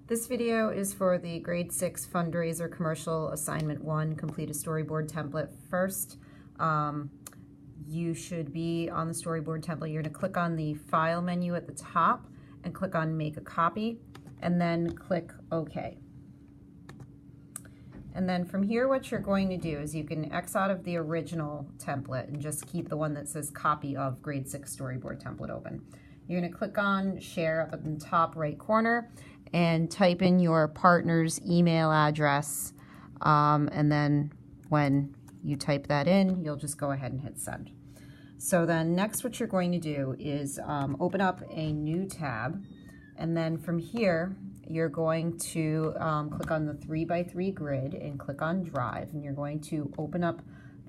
This video is for the Grade 6 Fundraiser Commercial Assignment 1, Complete a Storyboard Template. First, you should be on the Storyboard Template. You're going to click on the File menu at the top and click on Make a Copy, and then click OK. And then from here, what you're going to do is you can X out of the original template and just keep the one that says Copy of Grade 6 Storyboard Template open. You're going to click on Share up in the top right corner and type in your partner's email address, and then when you type that in, you'll just go ahead and hit Send. So then next what you're going to do is open up a new tab, and then from here you're going to click on the 3x3 grid and click on Drive, and you're going to open up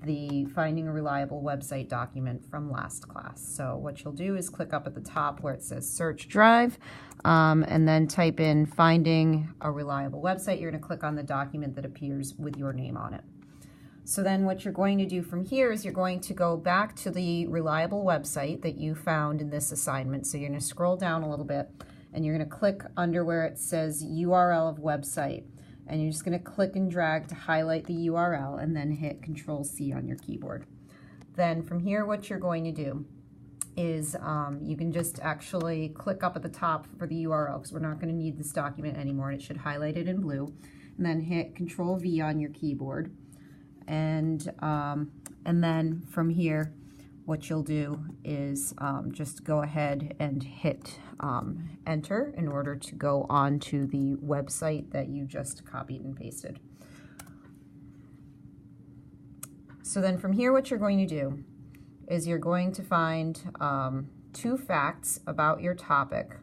the Finding a Reliable Website document from last class. So what you'll do is click up at the top where it says Search Drive, and then type in Finding a Reliable Website. You're going to click on the document that appears with your name on it. So then what you're going to do from here is you're going to go back to the reliable website that you found in this assignment. So you're going to scroll down a little bit, and you're going to click under where it says URL of website, and you're just going to click and drag to highlight the URL, and then hit Control-C on your keyboard. Then from here what you're going to do is you can just actually click up at the top for the URL, because we're not going to need this document anymore, and it should highlight it in blue, and then hit Control-V on your keyboard. And then from here, what you'll do is just go ahead and hit Enter in order to go on to the website that you just copied and pasted. So then from here, what you're going to do is you're going to find 2 facts about your topic.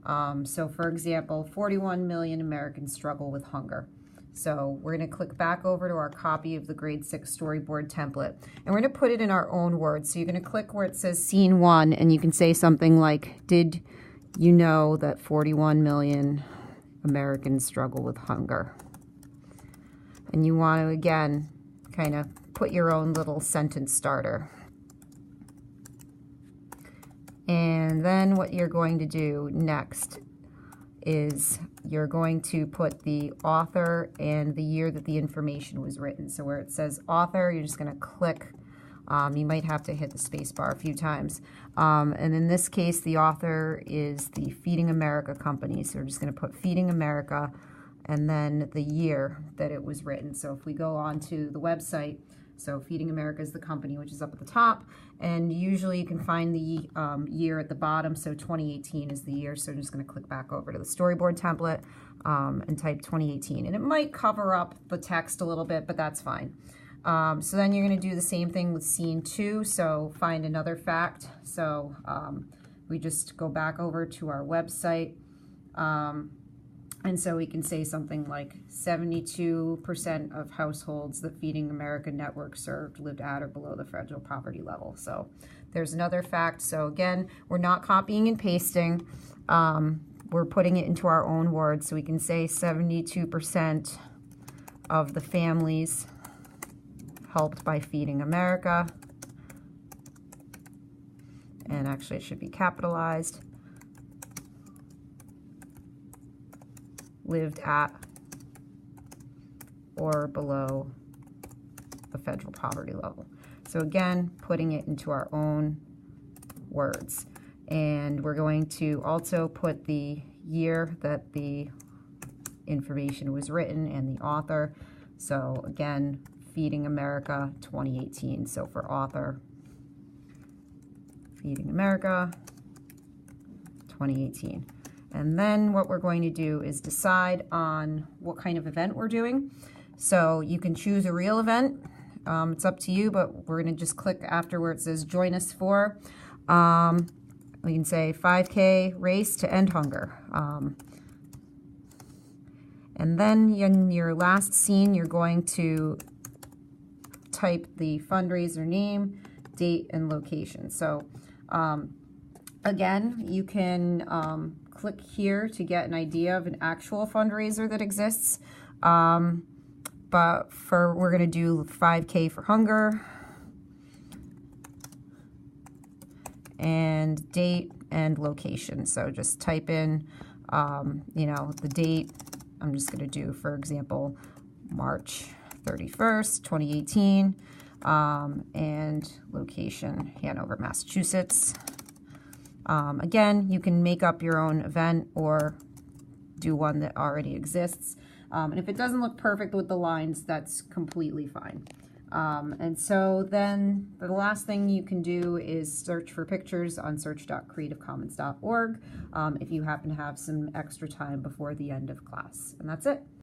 So for example, 41 million Americans struggle with hunger. So we're going to click back over to our copy of the Grade 6 Storyboard Template, and we're going to put it in our own words. So you're going to click where it says Scene 1, and you can say something like, did you know that 41 million Americans struggle with hunger? And you want to, again, kind of put your own little sentence starter. And then what you're going to do next is you're going to put the author and the year that the information was written. So where it says author, you're just going to click. You might have to hit the space bar a few times. And in this case, the author is the Feeding America company. So we're just going to put Feeding America and then the year that it was written. So if we go on to the website, so Feeding America is the company, which is up at the top, and usually you can find the year at the bottom, so 2018 is the year. So I'm just going to click back over to the Storyboard Template and type 2018, and it might cover up the text a little bit, but that's fine. So then you're going to do the same thing with Scene 2, so find another fact. So we just go back over to our website, and so we can say something like 72% of households that Feeding America Network served lived at or below the federal poverty level. So there's another fact. So again, we're not copying and pasting. We're putting it into our own words. So we can say 72% of the families helped by Feeding America. And actually it should be capitalized. Lived at or below the federal poverty level. So again, putting it into our own words. And we're going to also put the year that the information was written and the author. So again, Feeding America 2018. So for author, Feeding America 2018. And then what we're going to do is decide on what kind of event we're doing. So you can choose a real event. It's up to you, but we're going to just click after where it says join us for. We can say 5K race to end hunger. And then in your last scene, you're going to type the fundraiser name, date, and location. So again, you can click here to get an idea of an actual fundraiser that exists. But we're going to do 5K for hunger, and date and location. So just type in You know, the date, I'm just going to do, for example, March 31st, 2018, and location, Hanover, Massachusetts. Again, you can make up your own event or do one that already exists. And if it doesn't look perfect with the lines, that's completely fine. And so then the last thing you can do is search for pictures on search.creativecommons.org if you happen to have some extra time before the end of class. And that's it.